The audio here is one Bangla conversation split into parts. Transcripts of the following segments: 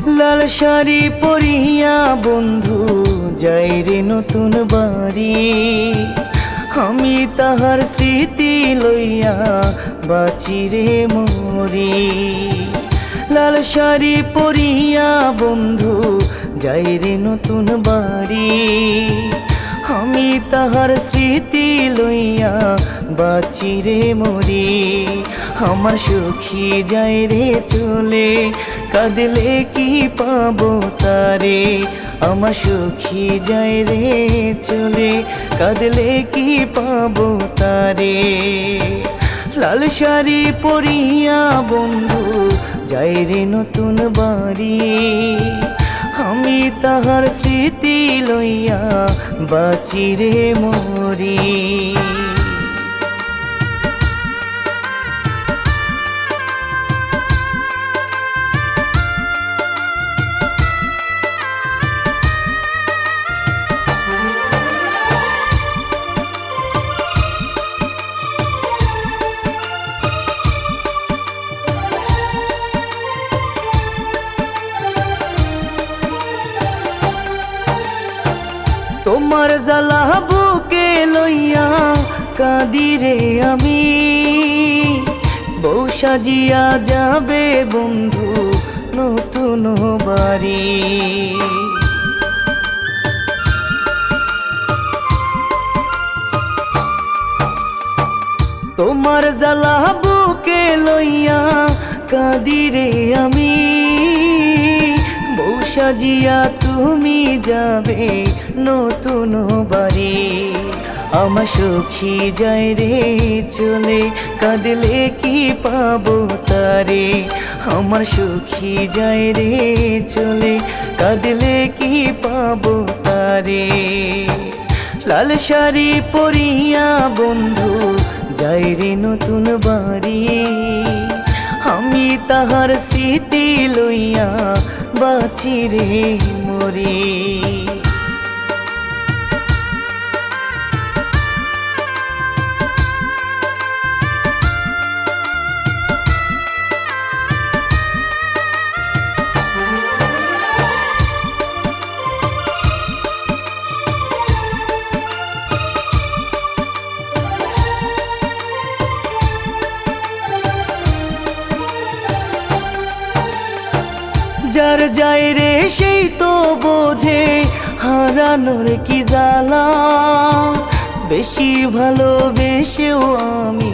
লাল শাড়ি পরিয়া বন্ধু যাই রে নতুন বাড়ি, আমি তাহার স্মৃতি লইয়া বাঁচি রে মরি। লাল শাড়ি পরিয়া বন্ধু যাই রে নতুন বাড়ি, আমি তাহার স্মৃতি লইয়া বাঁচি রে মরি। আমার সখী যাই রে চলে, কাঁদলে কি পাবো তারে। আমার সখী যাই রে চলে, কাঁদলে কি পাবো তারে। লাল শাড়ি পরিয়া বন্ধু যাই রে নতুন বাড়ি, আমি তাহার স্মৃতি লইয়া বাঁচি রে মরি। তোমার জ্বালা বুকে লইয়া কাঁদি রে আমি, বউ সাজিয়া যাবে বন্ধু নতুন বাড়ি। তোমার জ্বালা বুকে লইয়া কাঁদি রে আমি, বউ সাজিয়া তুমি যাবে নতুন বাড়ি। আমার সখী যাই রে চলে, কাঁদলে কি পাবো তারে। আমার সখী যাই রে চলে, কাঁদলে কি পাবো তারে। লাল শাড়ি পরিয়া বন্ধু যাই রে নতুন বাড়ি, আমি তাহার স্মৃতি লইয়া বাঁচি রে মরি। যার যাই রে সেই তো বোঝে হারানোর কি জ্বালা, বেশি ভালোবেসেও আমি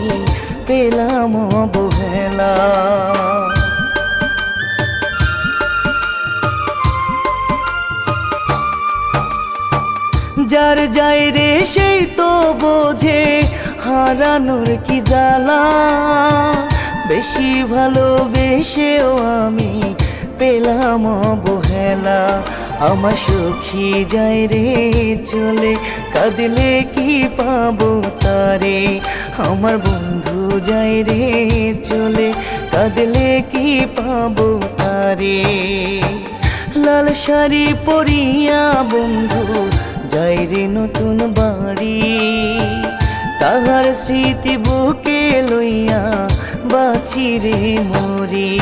পেলাম অবহেলা। যার যাই রে সেই তো বোঝে হারানোর কি জ্বালা, বেশি ভালোবেসেও আমি পেলাম অবহেলা। আমার সখী যাই রে চলে, কাঁদলে কি পাবো তারে। আমার বন্ধু যাই রে চলে, কাঁদলে কি পাবো তারে। লাল শাড়ি পরিয়া বন্ধু যাই রে নতুন বাড়ি, তাহার স্মৃতি বুকে লইয়া বাঁচি রে মরি।